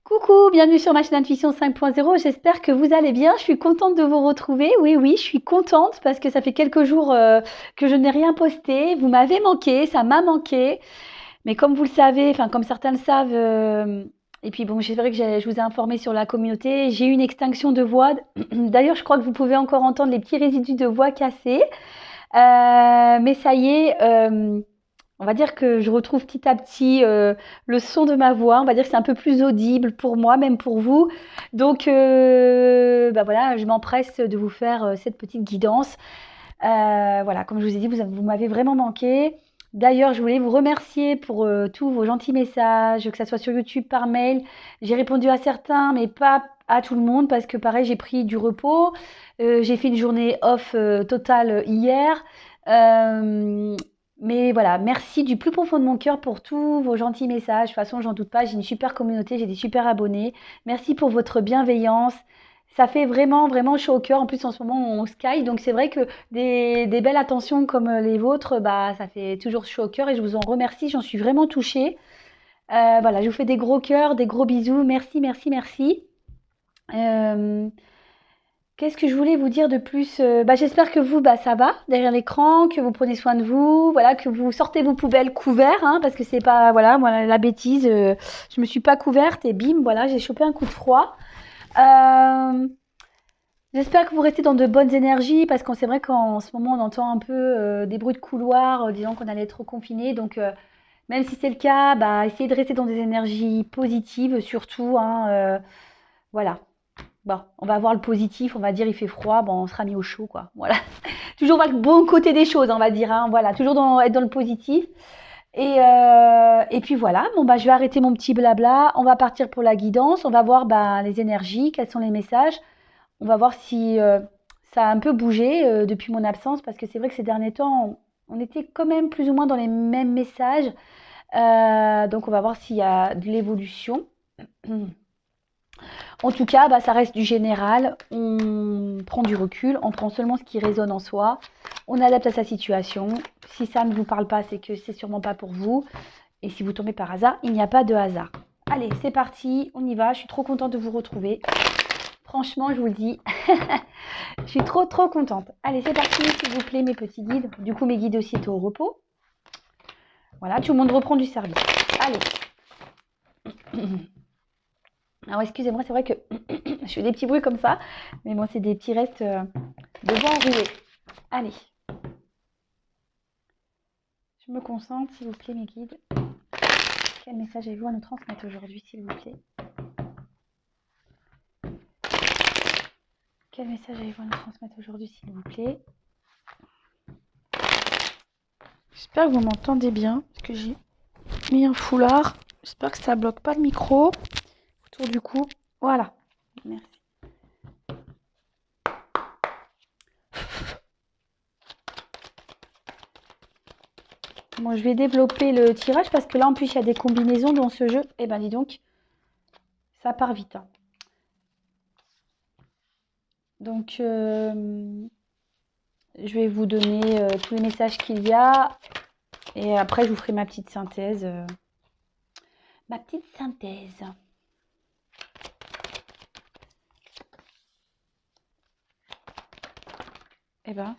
Coucou, bienvenue sur ma chaîne Intuition 5.0. J'espère que vous allez bien. Je suis contente de vous retrouver. Oui, oui, je suis contente parce que ça fait quelques jours que je n'ai rien posté. Vous m'avez manqué, ça m'a manqué. Mais comme vous le savez, enfin comme certains le savent, et puis bon, c'est vrai que je vous ai informé sur la communauté, j'ai eu une extinction de voix. D'ailleurs, je crois que vous pouvez encore entendre les petits résidus de voix cassés. Mais ça y est, on va dire que je retrouve petit à petit le son de ma voix. On va dire que c'est un peu plus audible pour moi, même pour vous. Donc, bah voilà, je m'empresse de vous faire cette petite guidance. Voilà, comme je vous ai dit, vous m'avez vraiment manqué. D'ailleurs, je voulais vous remercier pour tous vos gentils messages, que ça soit sur YouTube, par mail. J'ai répondu à certains, mais pas à tout le monde, parce que pareil, j'ai pris du repos. J'ai fait une journée off totale hier. Euh, mais voilà, merci du plus profond de mon cœur pour tous vos gentils messages. De toute façon, j'en doute pas, j'ai une super communauté, j'ai des super abonnés. Merci pour votre bienveillance. Ça fait vraiment, vraiment chaud au cœur. En plus, en ce moment, on Sky. Donc, c'est vrai que des belles attentions comme les vôtres, bah, ça fait toujours chaud au cœur et je vous en remercie. J'en suis vraiment touchée. Voilà, je vous fais des gros cœurs, des gros bisous. Merci, merci, merci. Euh, Qu'est-ce que je voulais vous dire de plus? Bah, j'espère que vous, bah, ça va derrière l'écran, que vous prenez soin de vous, voilà, que vous sortez vos poubelles couverts, hein, parce que c'est pas, voilà, moi, la bêtise, je me suis pas couverte et bim, voilà, j'ai chopé un coup de froid. Euh, J'espère que vous restez dans de bonnes énergies parce qu'on c'est vrai qu'en ce moment on entend un peu des bruits de couloir disant qu'on allait être confiné. Donc même si c'est le cas, bah, essayez de rester dans des énergies positives surtout, hein, voilà. Bon, on va voir le positif, on va dire il fait froid, bon, on sera mis au chaud quoi. Voilà. Toujours voir le bon côté des choses, on va dire. Hein, voilà, toujours être dans le positif. Et puis voilà, bon bah je vais arrêter mon petit blabla. On va partir pour la guidance. On va voir bah, les énergies, quels sont les messages. On va voir si ça a un peu bougé depuis mon absence, parce que c'est vrai que ces derniers temps, on était quand même plus ou moins dans les mêmes messages. Donc on va voir s'il y a de l'évolution. En tout cas, bah, ça reste du général. On prend du recul, on prend seulement ce qui résonne en soi. On adapte à sa situation. Si ça ne vous parle pas, c'est que c'est sûrement pas pour vous. Et si vous tombez par hasard, il n'y a pas de hasard. Allez, c'est parti, on y va. Je suis trop contente de vous retrouver. Franchement, je vous le dis, je suis trop trop contente. Allez, c'est parti, s'il vous plaît, mes petits guides. Du coup, mes guides aussi étaient au repos. Voilà, tout le monde reprend du service. Allez. Alors, excusez-moi, c'est vrai que je fais des petits bruits comme ça. Mais bon, c'est des petits restes de bois enroué. Allez. Je me concentre, s'il vous plaît, mes guides. Quel message avez-vous à nous transmettre aujourd'hui, s'il vous plaît? Quel message avez-vous à nous transmettre aujourd'hui, s'il vous plaît? J'espère que vous m'entendez bien, parce que j'ai mis un foulard. J'espère que ça bloque pas le micro autour du cou. Voilà. Merci. Bon, je vais développer le tirage parce que là, en plus, il y a des combinaisons dans ce jeu. Eh ben, dis donc, ça part vite. Hein. Donc, je vais vous donner tous les messages qu'il y a. Et après, je vous ferai ma petite synthèse. Ma petite synthèse. Eh ben.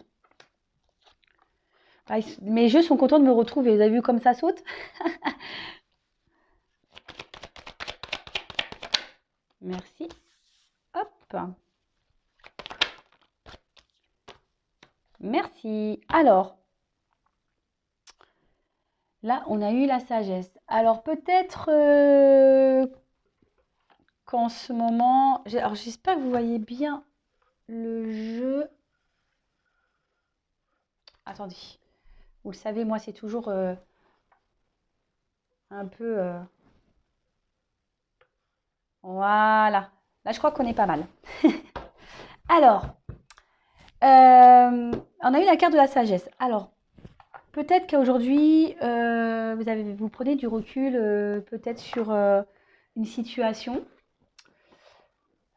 Ah, mes jeux sont contents de me retrouver. Vous avez vu comme ça saute? Merci. Hop. Merci. Alors, là, on a eu la sagesse. Alors, peut-être qu'en ce moment... Alors, j'espère que vous voyez bien le jeu. Attendez. Vous le savez, moi, c'est toujours un peu... Voilà. Là, je crois qu'on est pas mal. Alors, on a eu la carte de la sagesse. Alors, peut-être qu'aujourd'hui, vous prenez du recul peut-être sur une situation.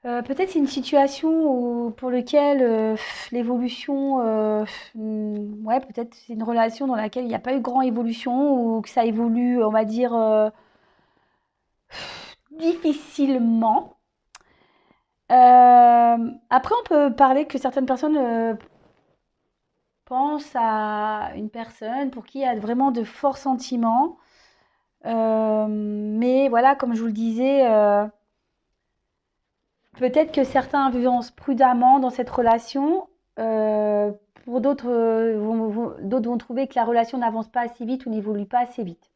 Peut-être c'est une situation pour laquelle l'évolution, ouais, peut-être c'est une relation dans laquelle il n'y a pas eu grand évolution ou que ça évolue, on va dire, difficilement. Après, on peut parler que certaines personnes pensent à une personne pour qui il y a vraiment de forts sentiments. Mais voilà, comme je vous le disais, peut-être que certains avancent prudemment dans cette relation. Pour d'autres, d'autres vont trouver que la relation n'avance pas assez vite ou n'évolue pas assez vite.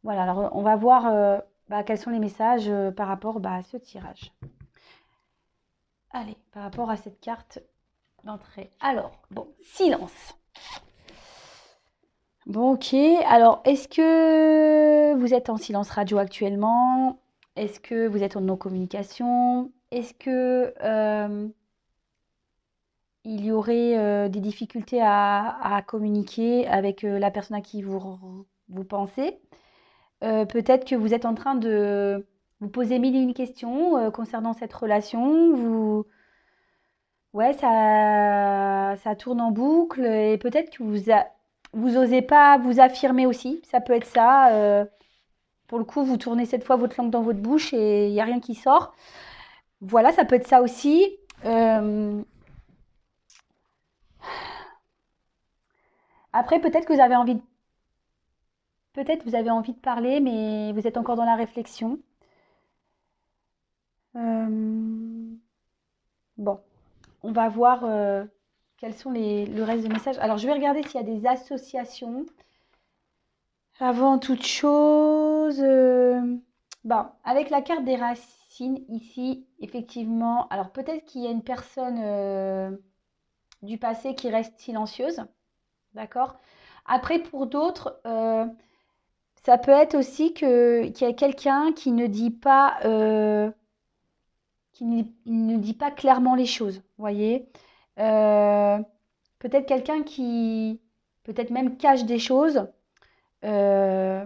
Voilà, alors on va voir quels sont les messages par rapport à ce tirage. Allez, par rapport à cette carte d'entrée. Alors, bon, silence. Bon, ok. Alors, est-ce que vous êtes en silence radio actuellement? Est-ce que vous êtes en non-communication? Est-ce que il y aurait des difficultés à communiquer avec la personne à qui vous pensez? Peut-être que vous êtes en train de vous poser mille et une questions concernant cette relation. Ouais, ça tourne en boucle et peut-être que vous osez pas vous affirmer aussi. Ça peut être ça. Pour le coup, vous tournez cette fois votre langue dans votre bouche et il n'y a rien qui sort. Voilà, ça peut être ça aussi. Après, peut-être vous avez envie de parler, mais vous êtes encore dans la réflexion. Bon, on va voir quels sont le reste des messages. Alors, je vais regarder s'il y a des associations. Avant toute chose, avec la carte des racines ici, effectivement, alors peut-être qu'il y a une personne du passé qui reste silencieuse, d'accord? Après, pour d'autres, ça peut être aussi qu'il y a quelqu'un qui ne dit pas, ne dit pas clairement les choses, vous voyez? Euh, Peut-être quelqu'un qui, peut-être même cache des choses. Euh,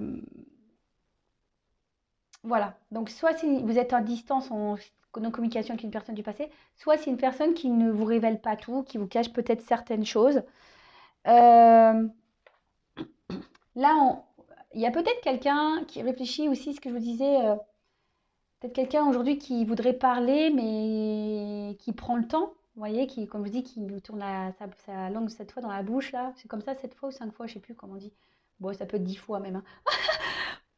Voilà. Donc, soit si vous êtes en distance, en communication avec une personne du passé, soit c'est une personne qui ne vous révèle pas tout, qui vous cache peut-être certaines choses. Euh, Là, il y a peut-être quelqu'un qui réfléchit aussi, ce que je vous disais, peut-être quelqu'un aujourd'hui qui voudrait parler, mais qui prend le temps. Vous voyez, qui, comme je dis, qui vous tourne sa langue 7 fois dans la bouche, là. C'est comme ça, 7 fois ou 5 fois, je ne sais plus comment on dit. Bon, ça peut être 10 fois même, hein.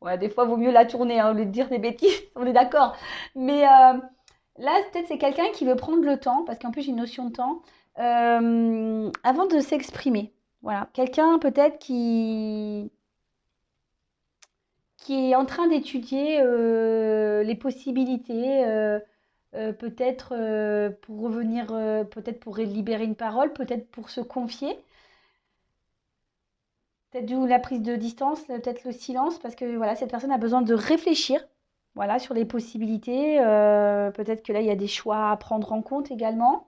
Ouais, des fois, il vaut mieux la tourner, hein, au lieu de dire des bêtises, on est d'accord. Mais là, peut-être c'est quelqu'un qui veut prendre le temps, parce qu'en plus, j'ai une notion de temps, avant de s'exprimer. Voilà, quelqu'un peut-être qui est en train d'étudier les possibilités, peut-être pour revenir, peut-être pour libérer une parole, peut-être pour se confier. Peut-être d'où la prise de distance, peut-être le silence, parce que voilà, cette personne a besoin de réfléchir, voilà, sur les possibilités. Peut-être que là, il y a des choix à prendre en compte également.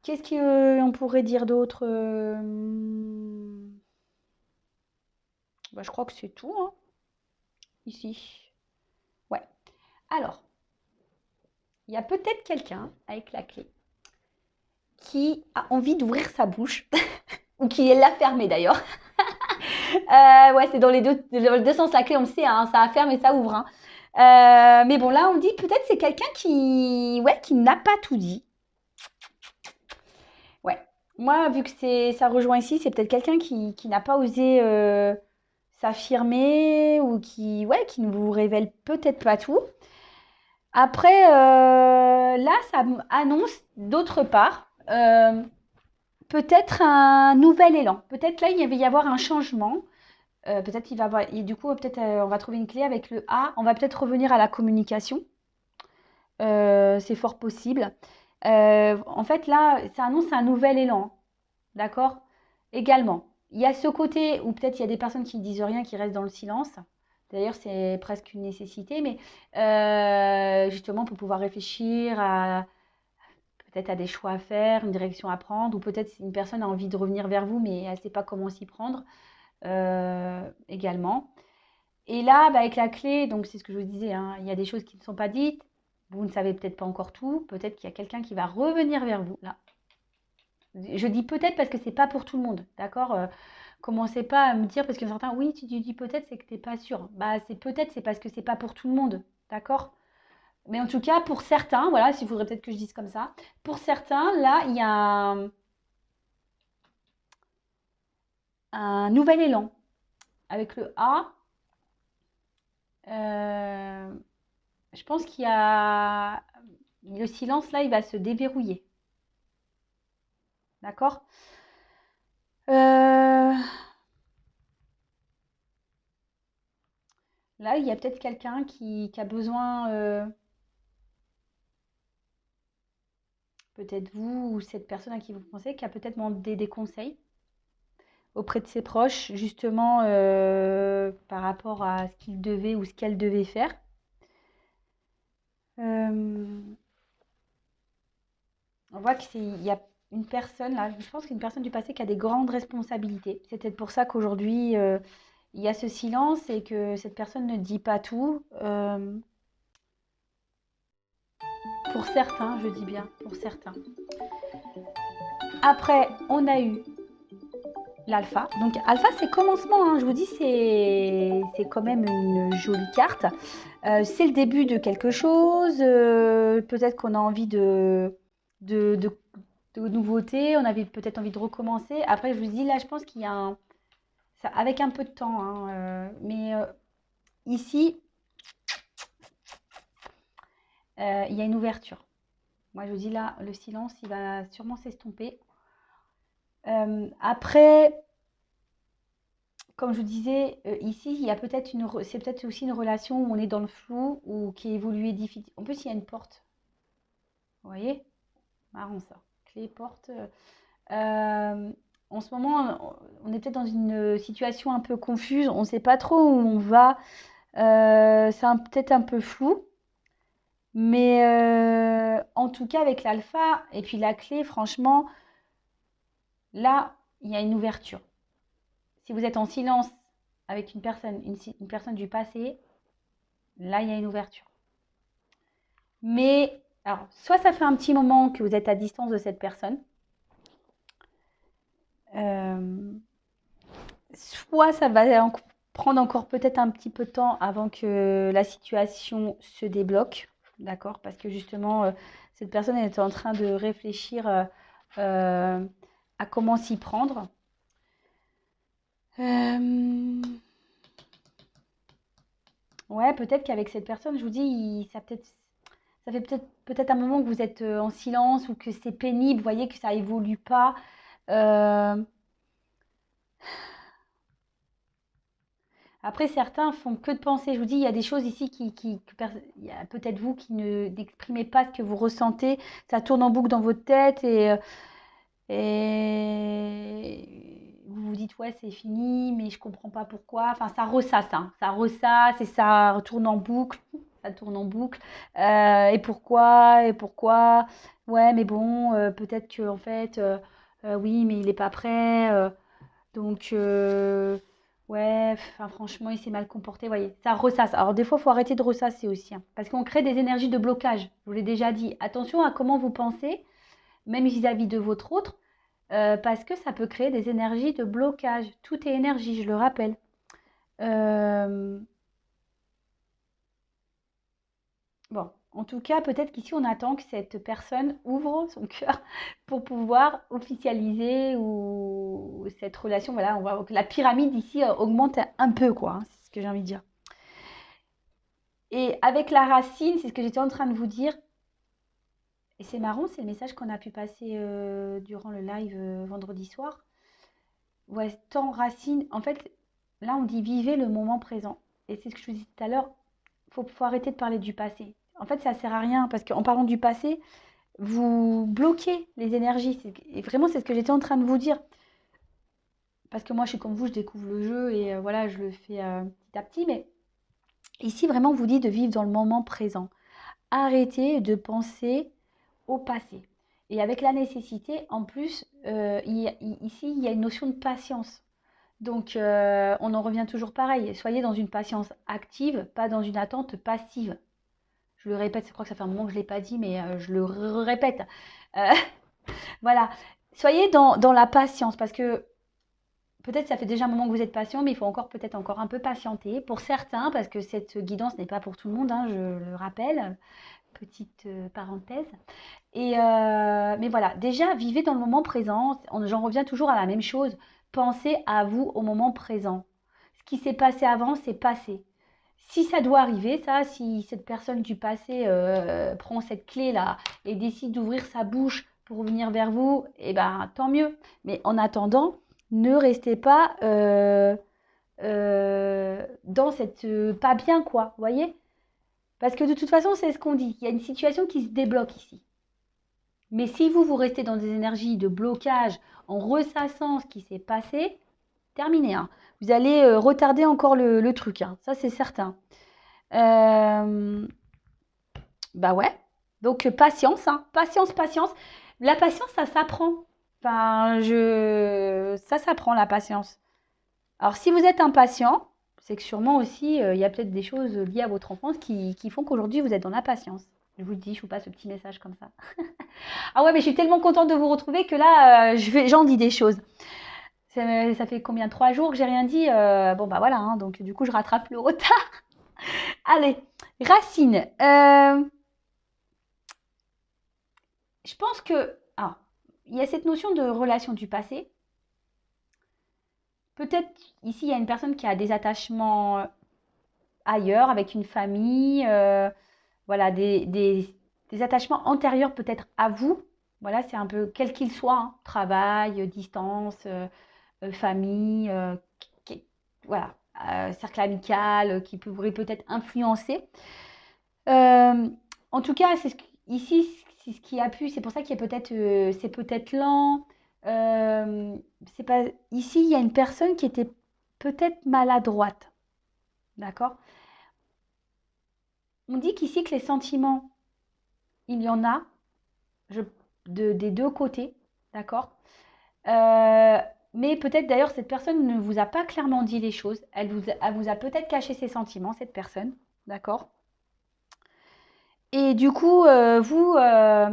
Qu'est-ce qu'on pourrait dire d'autre? Je crois que c'est tout, hein, ici. Ouais. Alors, il y a peut-être quelqu'un avec la clé qui a envie d'ouvrir sa bouche, ou qui l'a fermée d'ailleurs. Ouais, c'est dans les deux sens, la clé, on le sait, hein, ça ferme et ça ouvre, hein. Mais bon, là, on me dit peut-être c'est quelqu'un qui n'a pas tout dit. Ouais. Moi, vu que ça rejoint ici, c'est peut-être quelqu'un qui n'a pas osé s'affirmer ou qui ne vous révèle peut-être pas tout. Après, là, ça annonce d'autre part peut-être un nouvel élan. Peut-être là, il va y avoir un changement. Peut-être il va avoir, et du coup, peut-être on va trouver une clé avec le A. On va peut-être revenir à la communication. C'est fort possible. En fait, là, ça annonce un nouvel élan. D'accord? Également, il y a ce côté où peut-être il y a des personnes qui ne disent rien, qui restent dans le silence. D'ailleurs, c'est presque une nécessité, mais justement pour pouvoir réfléchir à peut-être à des choix à faire, une direction à prendre, ou peut-être une personne a envie de revenir vers vous, mais elle ne sait pas comment s'y prendre également. Et là, avec la clé, donc c'est ce que je vous disais, hein, il y a des choses qui ne sont pas dites, vous ne savez peut-être pas encore tout, peut-être qu'il y a quelqu'un qui va revenir vers vous. Là, je dis peut-être parce que c'est pas pour tout le monde, d'accord? commencez pas à me dire, parce que certains, oui, tu dis peut-être, c'est que t'es pas sûr. Bah, c'est peut-être, c'est parce que c'est pas pour tout le monde, d'accord? Mais en tout cas, pour certains, voilà, s'il faudrait peut-être que je dise comme ça, pour certains, là, il y a un nouvel élan. Avec le A, euh, je pense qu'il y a le silence, là, il va se déverrouiller, d'accord? Euh, Là, il y a peut-être quelqu'un qui a besoin, peut-être vous ou cette personne à qui vous pensez, qui a peut-être demandé des conseils auprès de ses proches, justement par rapport à ce qu'il devait ou ce qu'elle devait faire. Euh, on voit il y a une personne là, je pense qu'une personne du passé qui a des grandes responsabilités. C'est peut-être pour ça qu'aujourd'hui il y a ce silence et que cette personne ne dit pas tout. Pour certains, je dis bien, pour certains. Après, on a eu l'alpha. Donc alpha, c'est commencement, hein. Je vous dis, c'est quand même une jolie carte. C'est le début de quelque chose. Peut-être qu'on a envie de, de, de nouveautés, on avait peut-être envie de recommencer. Après, je vous dis, là, je pense qu'il y a avec un peu de temps, hein, mais ici, il y a une ouverture. Moi, je vous dis là, le silence, il va sûrement s'estomper. Après, comme je vous disais, ici, il y a peut-être c'est peut-être aussi une relation où on est dans le flou ou qui évolue difficile. En plus, il y a une porte. Vous voyez? Marrant ça. Clé, porte. En ce moment, on est peut-être dans une situation un peu confuse. On ne sait pas trop où on va. C'est peut-être un peu flou. Mais en tout cas, avec l'alpha et puis la clé, franchement, là, il y a une ouverture. Si vous êtes en silence avec une personne du passé, là, il y a une ouverture. Mais, alors, soit ça fait un petit moment que vous êtes à distance de cette personne, euh, soit ça va prendre encore peut-être un petit peu de temps avant que la situation se débloque, d'accord? Parce que justement, cette personne elle est en train de réfléchir à comment s'y prendre. Ouais, peut-être qu'avec cette personne, je vous dis, ça fait peut-être un moment que vous êtes en silence ou que c'est pénible, vous voyez que ça évolue pas. Euh, Après, certains font que de penser. Je vous dis, il y a des choses ici il y a peut-être vous qui ne n'exprimez pas ce que vous ressentez. Ça tourne en boucle dans votre tête et vous vous dites, ouais, c'est fini, mais je comprends pas pourquoi. Enfin, ça ressasse, hein. Ça ressasse et ça retourne en boucle. Ça tourne en boucle. Et pourquoi? Et pourquoi? Ouais, mais bon, peut-être que en fait, oui, mais il n'est pas prêt. Donc, ouais, enfin, franchement, il s'est mal comporté. Vous voyez, ça ressasse. Alors, des fois, il faut arrêter de ressasser aussi, hein, parce qu'on crée des énergies de blocage. Je vous l'ai déjà dit. Attention à comment vous pensez, même vis-à-vis de votre autre, parce que ça peut créer des énergies de blocage. Tout est énergie, je le rappelle. Euh, Bon, en tout cas, peut-être qu'ici, on attend que cette personne ouvre son cœur pour pouvoir officialiser ou cette relation. Voilà, on voit que la pyramide ici augmente un peu, quoi, hein, c'est ce que j'ai envie de dire. Et avec la racine, c'est ce que j'étais en train de vous dire. Et c'est marrant, c'est le message qu'on a pu passer durant le live vendredi soir. Ouais, tant racine. En fait, là, on dit vivez le moment présent. Et c'est ce que je vous disais tout à l'heure. Faut arrêter de parler du passé. En fait, ça sert à rien parce qu'en parlant du passé, vous bloquez les énergies. Et vraiment, c'est ce que j'étais en train de vous dire. Parce que moi, je suis comme vous, je découvre le jeu et voilà, je le fais petit à petit. Mais ici, vraiment, on vous dit de vivre dans le moment présent. Arrêtez de penser au passé. Et avec la nécessité, en plus, ici, il y a une notion de patience. Donc, on en revient toujours pareil. Soyez dans une patience active, pas dans une attente passive. Je le répète, je crois que ça fait un moment que je ne l'ai pas dit, mais je le répète. Euh, voilà. Soyez dans la patience parce que peut-être ça fait déjà un moment que vous êtes patient, mais il faut encore peut-être encore un peu patienter pour certains, parce que cette guidance n'est pas pour tout le monde, hein, je le rappelle, petite parenthèse. Mais voilà, déjà, vivez dans le moment présent. J'en reviens toujours à la même chose. Pensez à vous au moment présent. Ce qui s'est passé avant, c'est passé. Si ça doit arriver, ça, si cette personne du passé prend cette clé-là et décide d'ouvrir sa bouche pour venir vers vous, eh ben, tant mieux. Mais en attendant, ne restez pas dans cette pas bien, quoi. Vous voyez? Parce que de toute façon, c'est ce qu'on dit. Il y a une situation qui se débloque ici. Mais si vous, vous restez dans des énergies de blocage en ressassant ce qui s'est passé, terminé, hein. Vous allez retarder encore le truc, hein. Ça c'est certain. Bah ouais. Donc patience, hein. Patience, patience. La patience, ça s'apprend. Enfin, ça s'apprend la patience. Alors si vous êtes impatient, c'est que sûrement aussi, il y a peut-être des choses liées à votre enfance qui font qu'aujourd'hui vous êtes dans la patience. Je vous le dis, je vous passe ce petit message comme ça. Ah ouais, mais je suis tellement contente de vous retrouver que là, j'en dis des choses. Ça fait combien? 3 jours que j'ai rien dit. Bon, bah voilà, hein, donc du coup, je rattrape le retard. Allez, Racine. Je pense que... Ah, il y a cette notion de relation du passé. Peut-être ici, il y a une personne qui a des attachements ailleurs, avec une famille. Voilà, des attachements antérieurs peut-être à vous. Voilà, c'est un peu quel qu'il soit, hein, travail, distance, famille, voilà, cercle amical qui pourrait peut-être influencer. En tout cas, ici, c'est ce qui a pu, c'est pour ça qu'il y a peut-être, c'est peut-être lent. Euh, c'est pas, ici, il y a une personne qui était peut-être maladroite, d'accord? On dit qu'ici que les sentiments, il y en a, je, des deux côtés, d'accord? Euh, mais peut-être d'ailleurs cette personne ne vous a pas clairement dit les choses. Elle vous a peut-être caché ses sentiments, cette personne, d'accord? Et du coup, vous, bah,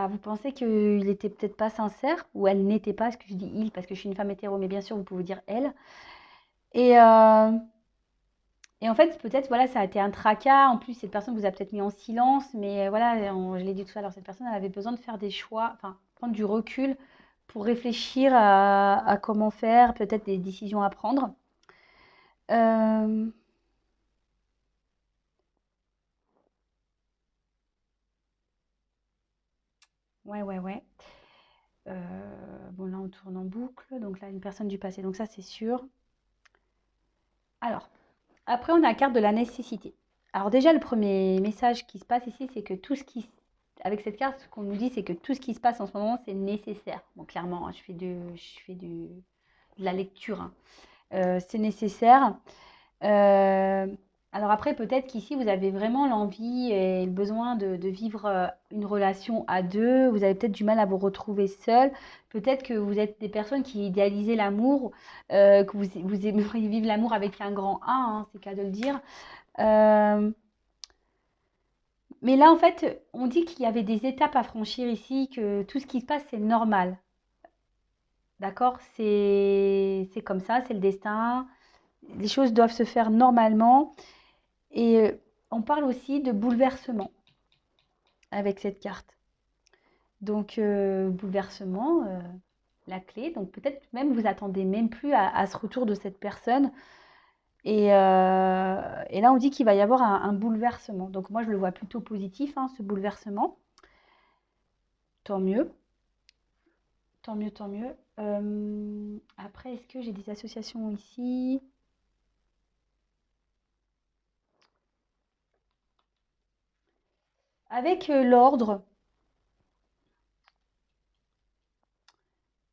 vous pensez qu'il n'était peut-être pas sincère, ou elle n'était pas, parce que je dis il, parce que je suis une femme hétéro, mais bien sûr, vous pouvez dire elle. Et, euh, et en fait, peut-être, voilà, ça a été un tracas. En plus, cette personne vous a peut-être mis en silence, mais voilà, je l'ai dit tout à l'heure, cette personne, elle avait besoin de faire des choix, enfin, prendre du recul pour réfléchir à comment faire, peut-être des décisions à prendre. Euh, ouais, ouais, ouais. Bon, là, on tourne en boucle. Donc là, une personne du passé. Donc ça, c'est sûr. Alors, après, on a la carte de la nécessité. Alors déjà, le premier message qui se passe ici, c'est que avec cette carte, ce qu'on nous dit, c'est que tout ce qui se passe en ce moment, c'est nécessaire. Bon, clairement, hein, de la lecture, hein. C'est nécessaire. Euh, alors après, peut-être qu'ici, vous avez vraiment l'envie et le besoin de vivre une relation à deux. Vous avez peut-être du mal à vous retrouver seul. Peut-être que vous êtes des personnes qui idéalisez l'amour, que vous aimeriez vivre l'amour avec un grand A, hein, c'est le cas de le dire. Euh, mais là, en fait, on dit qu'il y avait des étapes à franchir ici, que tout ce qui se passe, c'est normal. D'accord? C'est comme ça, c'est le destin. Les choses doivent se faire normalement. Et on parle aussi de bouleversement avec cette carte. Donc, bouleversement, la clé. Donc, peut-être même vous attendez même plus à ce retour de cette personne. Et là, on dit qu'il va y avoir un bouleversement. Donc, moi, je le vois plutôt positif, hein, ce bouleversement. Tant mieux, tant mieux, tant mieux. Après, est-ce que j'ai des associations ici? Avec l'ordre,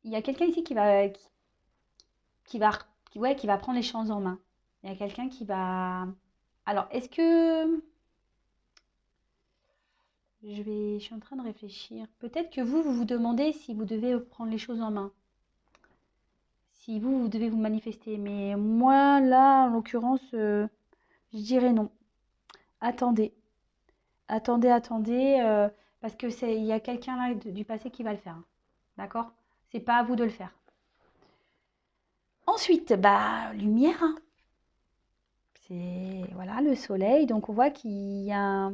il y a quelqu'un ici qui va, ouais, qui va prendre les choses en main. Il y a quelqu'un qui va... Alors, est-ce que... Je suis en train de réfléchir. Peut-être que vous vous demandez si vous devez prendre les choses en main. Si vous devez vous manifester. Mais moi, là, en l'occurrence, je dirais non. Attendez. Attendez, attendez. Parce il y a quelqu'un là du passé qui va le faire, hein. D'accord? C'est pas à vous de le faire. Ensuite, bah, lumière, hein. C'est voilà, le soleil. Donc, on voit qu'il y a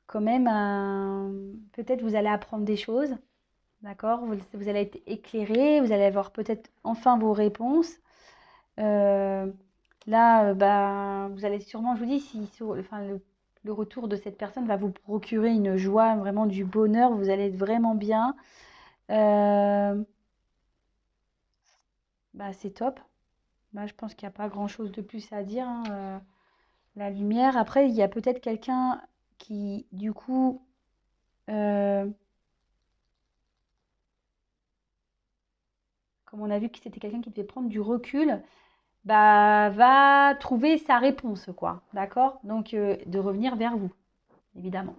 quand même un... Peut-être vous allez apprendre des choses, d'accord? Vous allez être éclairé, vous allez avoir peut-être enfin vos réponses. Euh, Là, bah, vous allez sûrement, je vous dis, si enfin, le retour de cette personne va vous procurer une joie, vraiment du bonheur, vous allez être vraiment bien. Euh, Bah, c'est top. Bah, je pense qu'il n'y a pas grand-chose de plus à dire, hein, la lumière. Après, il y a peut-être quelqu'un qui, du coup, euh, comme on a vu que c'était quelqu'un qui devait prendre du recul, bah, va trouver sa réponse, quoi. D'accord? Donc, de revenir vers vous, évidemment.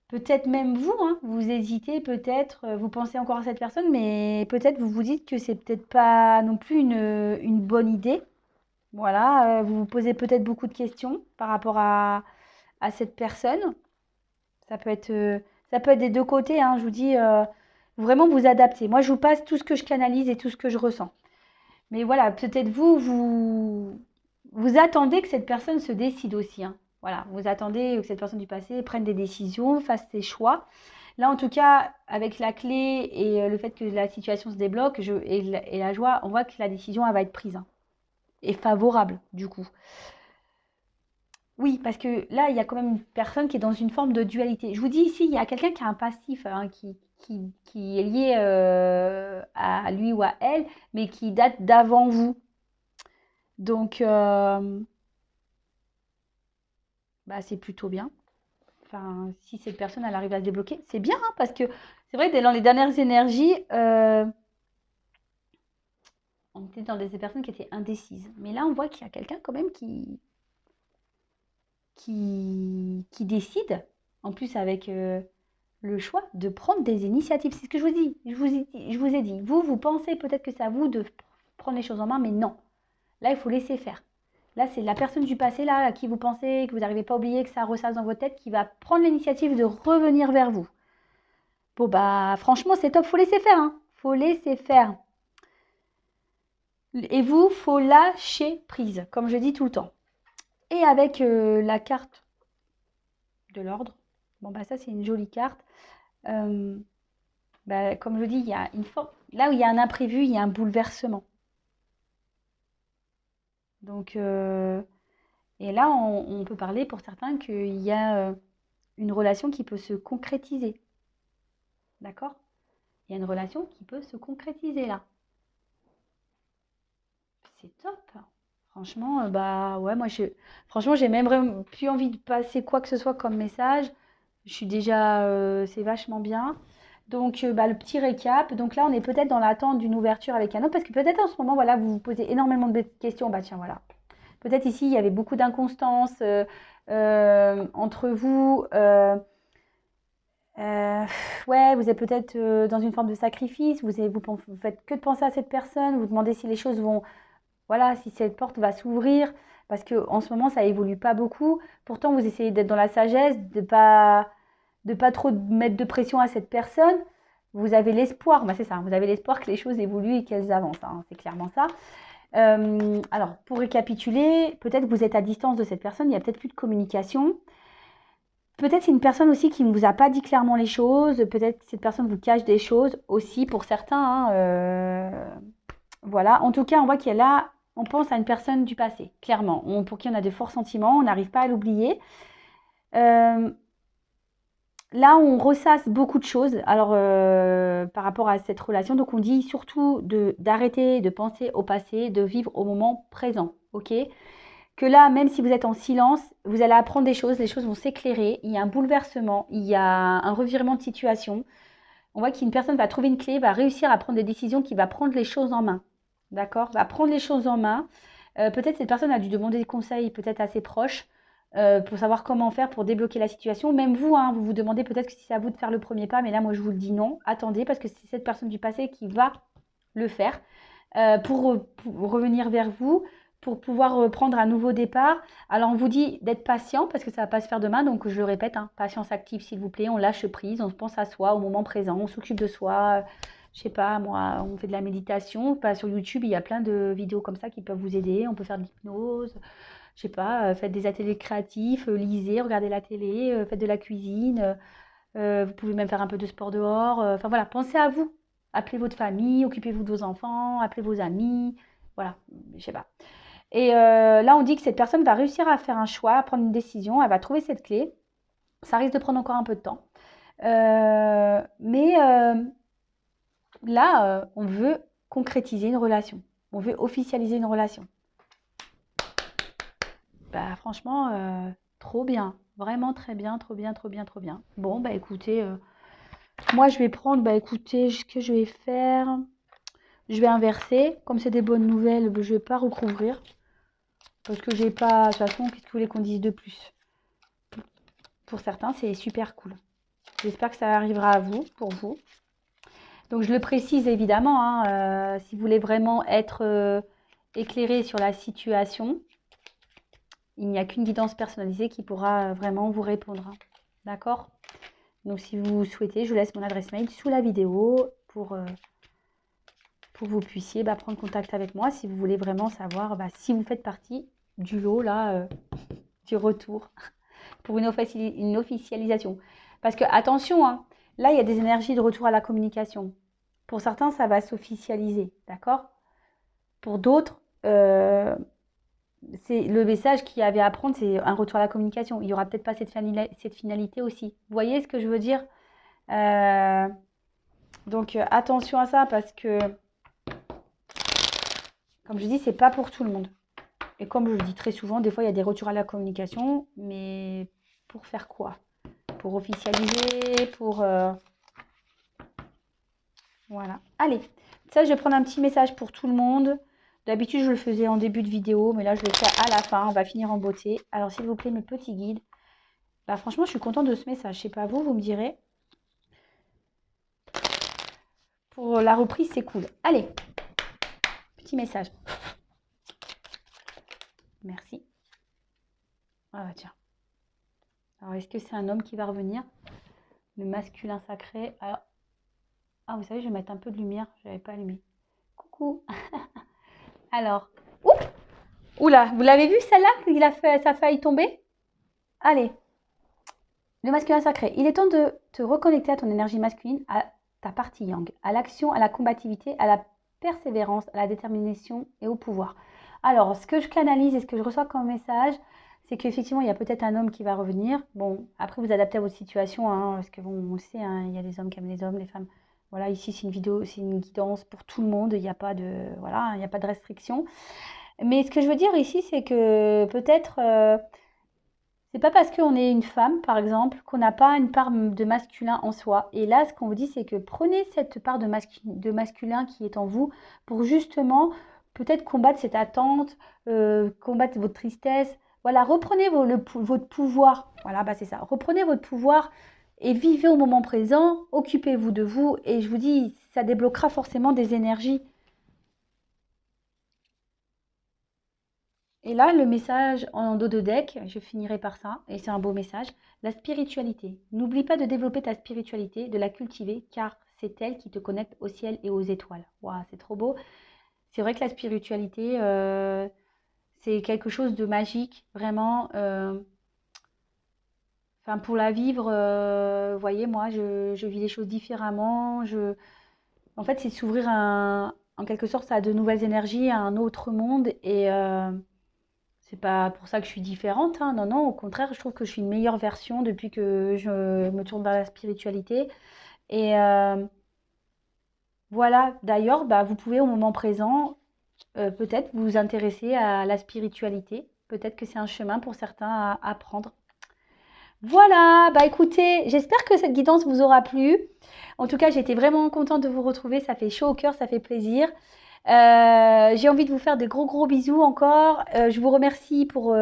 Peut-être même vous, hein, vous hésitez, peut-être, vous pensez encore à cette personne, mais peut-être vous vous dites que c'est peut-être pas non plus une bonne idée. Voilà, vous vous posez peut-être beaucoup de questions par rapport à cette personne. Ça peut être, euh, Ça peut être des deux côtés, hein, je vous dis, vraiment vous adapter. Moi, je vous passe tout ce que je canalise et tout ce que je ressens. Mais voilà, peut-être vous attendez que cette personne se décide aussi, hein. Voilà, vous attendez que cette personne du passé prenne des décisions, fasse ses choix. Là, en tout cas, avec la clé et le fait que la situation se débloque et la joie, on voit que la décision, elle va être prise, hein, et favorable, du coup. Oui, parce que là, il y a quand même une personne qui est dans une forme de dualité. Je vous dis ici, il y a quelqu'un qui a un passif, hein, qui est lié à lui ou à elle, mais qui date d'avant vous. Donc, bah, c'est plutôt bien. Enfin, si cette personne, elle arrive à se débloquer, c'est bien, hein, parce que c'est vrai que dans les dernières énergies, on était dans des personnes qui étaient indécises. Mais là, on voit qu'il y a quelqu'un quand même qui décide, en plus avec le choix de prendre des initiatives. C'est ce que je vous dis. Je vous ai dit. Vous pensez peut-être que c'est à vous de prendre les choses en main, mais non. Là, il faut laisser faire. Là, c'est la personne du passé, là, à qui vous pensez, que vous n'arrivez pas à oublier, que ça ressasse dans votre tête, qui va prendre l'initiative de revenir vers vous. Bon, bah, franchement, c'est top, faut laisser faire, hein. Faut laisser faire. Et vous, faut lâcher prise, comme je dis tout le temps. Et avec la carte de l'ordre, bon, bah, ça, c'est une jolie carte. Euh, Bah, comme je dis, il y a une forme. Là où il y a un imprévu, il y a un bouleversement. Donc, et là, on peut parler pour certains qu'il y a une relation qui peut se concrétiser. D'accord? Il y a une relation qui peut se concrétiser là. C'est top. Franchement, bah ouais, franchement, j'ai même vraiment plus envie de passer quoi que ce soit comme message. Je suis déjà, c'est vachement bien. Donc, bah, le petit récap. Donc là, on est peut-être dans l'attente d'une ouverture avec un autre, parce que peut-être en ce moment, voilà, vous vous posez énormément de questions. Bah tiens, voilà. Peut-être ici, il y avait beaucoup d'inconstance entre vous. Ouais, vous êtes peut-être dans une forme de sacrifice. Vous faites que de penser à cette personne. Vous demandez si les choses vont, voilà, si cette porte va s'ouvrir, parce que en ce moment, ça évolue pas beaucoup. Pourtant, vous essayez d'être dans la sagesse, de pas trop mettre de pression à cette personne. Vous avez l'espoir, bah c'est ça, vous avez l'espoir que les choses évoluent et qu'elles avancent, hein, c'est clairement ça. Alors, pour récapituler, peut-être que vous êtes à distance de cette personne, il n'y a peut-être plus de communication. Peut-être c'est une personne aussi qui ne vous a pas dit clairement les choses, peut-être que cette personne vous cache des choses aussi pour certains, hein, voilà, en tout cas, on voit qu'il y a là, on pense à une personne du passé, clairement, pour qui on a de forts sentiments, on n'arrive pas à l'oublier. Euh, Là, on ressasse beaucoup de choses alors, par rapport à cette relation. Donc, on dit surtout d'arrêter de penser au passé, de vivre au moment présent. Ok? Que là, même si vous êtes en silence, vous allez apprendre des choses, les choses vont s'éclairer. Il y a un bouleversement, il y a un revirement de situation. On voit qu'une personne va trouver une clé, va réussir à prendre des décisions, qui va prendre les choses en main. D'accord? Va prendre les choses en main. Peut-être cette personne a dû demander des conseils, peut-être à ses proches, pour savoir comment faire pour débloquer la situation. Même vous, hein, vous vous demandez peut-être que si c'est à vous de faire le premier pas, mais là, moi, je vous le dis non. Attendez, parce que c'est cette personne du passé qui va le faire pour revenir vers vous, pour pouvoir prendre un nouveau départ. Alors, on vous dit d'être patient, parce que ça ne va pas se faire demain. Donc, je le répète, hein, patience active, s'il vous plaît. On lâche prise, on pense à soi au moment présent, on s'occupe de soi. Je sais pas, moi, on fait de la méditation. Pas sur YouTube, il y a plein de vidéos comme ça qui peuvent vous aider. On peut faire de l'hypnose. Je sais pas, faites des ateliers créatifs, lisez, regardez la télé, faites de la cuisine. Vous pouvez même faire un peu de sport dehors. Enfin voilà, pensez à vous. Appelez votre famille, occupez-vous de vos enfants, appelez vos amis. Voilà, je sais pas. Et là, on dit que cette personne va réussir à faire un choix, à prendre une décision. Elle va trouver cette clé. Ça risque de prendre encore un peu de temps. Mais là, on veut concrétiser une relation. On veut officialiser une relation. Bah, franchement, trop bien. Vraiment très bien, trop bien, trop bien, trop bien. Bon, bah écoutez, moi je vais prendre, bah écoutez, ce que je vais faire, je vais inverser. Comme c'est des bonnes nouvelles, je vais pas recouvrir. Parce que j'ai pas, de toute façon, qu'est-ce que vous voulez qu'on dise de plus? Pour certains, c'est super cool. J'espère que ça arrivera à vous, pour vous. Donc je le précise évidemment, hein, si vous voulez vraiment être éclairé sur la situation, il n'y a qu'une guidance personnalisée qui pourra vraiment vous répondre. Hein. D'accord? Donc si vous souhaitez, je vous laisse mon adresse mail sous la vidéo pour que vous puissiez prendre contact avec moi si vous voulez vraiment savoir si vous faites partie du lot là, du retour pour une officialisation. Parce que attention, hein, là il y a des énergies de retour à la communication. Pour certains, ça va s'officialiser, d'accord? Pour d'autres, c'est le message qu'il y avait à prendre, c'est un retour à la communication. Il n'y aura peut-être pas cette finalité aussi. Vous voyez ce que je veux dire? Donc attention à ça parce que, comme je dis, c'est pas pour tout le monde. Et comme je le dis très souvent, des fois il y a des retours à la communication, mais pour faire quoi? Pour officialiser, pour... Voilà. Allez, ça je vais prendre un petit message pour tout le monde. D'habitude je le faisais en début de vidéo, mais là je le fais à la fin. On va finir en beauté. Alors s'il vous plaît mes petits guides. Franchement je suis contente de ce message. Je sais pas vous, vous me direz. Pour la reprise c'est cool. Allez, petit message. Merci. Ah tiens. Alors est-ce que c'est un homme qui va revenir? Le masculin sacré. Alors, ah vous savez je vais mettre un peu de lumière. Je n'avais pas allumé. Coucou. Alors, oula, vous l'avez vu celle-là? Il a fait, ça a failli tomber. Allez, le masculin sacré. Il est temps de te reconnecter à ton énergie masculine, à ta partie yang, à l'action, à la combativité, à la persévérance, à la détermination et au pouvoir. Alors, ce que je canalise et ce que je reçois comme message, c'est qu'effectivement, il y a peut-être un homme qui va revenir. Bon, après, vous adaptez à votre situation, hein, parce que bon, on le sait, hein, il y a des hommes qui aiment les hommes, les femmes. Voilà, ici, c'est une vidéo, c'est une guidance pour tout le monde. Il n'y a pas de, voilà, il n'y a pas de restriction. Mais ce que je veux dire ici, c'est que peut-être, c'est pas parce qu'on est une femme, par exemple, qu'on n'a pas une part de masculin en soi. Et là, ce qu'on vous dit, c'est que prenez cette part de masculin qui est en vous pour justement peut-être combattre cette attente, combattre votre tristesse. Voilà, reprenez votre pouvoir. Voilà, c'est ça. Reprenez votre pouvoir et vivez au moment présent. Occupez-vous de vous. Et je vous dis, ça débloquera forcément des énergies. Et là, le message en dos de deck, je finirai par ça, et c'est un beau message, la spiritualité. N'oublie pas de développer ta spiritualité, de la cultiver, car c'est elle qui te connecte au ciel et aux étoiles. Waouh, c'est trop beau. C'est vrai que la spiritualité, c'est quelque chose de magique, vraiment. Enfin, pour la vivre, vous voyez, moi, je vis les choses différemment. En fait, c'est s'ouvrir en quelque sorte à de nouvelles énergies, à un autre monde, et... c'est pas pour ça que je suis différente, hein. Non, non, au contraire, je trouve que je suis une meilleure version depuis que je me tourne vers la spiritualité. Et voilà, d'ailleurs, vous pouvez au moment présent peut-être vous intéresser à la spiritualité. Peut-être que c'est un chemin pour certains à prendre. Voilà, écoutez, j'espère que cette guidance vous aura plu. En tout cas, j'ai été vraiment contente de vous retrouver. Ça fait chaud au cœur, ça fait plaisir. J'ai envie de vous faire des gros bisous encore. Je vous remercie pour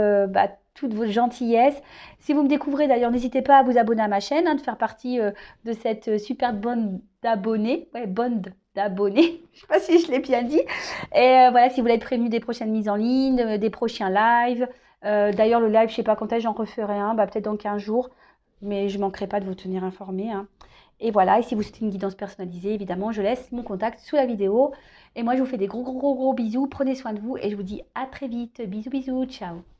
toute votre gentillesse. Si vous me découvrez d'ailleurs, n'hésitez pas à vous abonner à ma chaîne, de faire partie de cette super bande d'abonnés. Ouais, bande d'abonnés. Je ne sais pas si je l'ai bien dit. Et voilà, si vous voulez être prévenu des prochaines mises en ligne, des prochains lives. D'ailleurs, le live, je ne sais pas quand est-ce j'en referai un, peut-être dans 15 jours. mais je ne manquerai pas de vous tenir informé, hein. Et voilà, et si vous souhaitez une guidance personnalisée, évidemment, je laisse mon contact sous la vidéo. Et moi, je vous fais des gros, gros, gros, gros bisous. Prenez soin de vous et je vous dis à très vite. Bisous, bisous, ciao.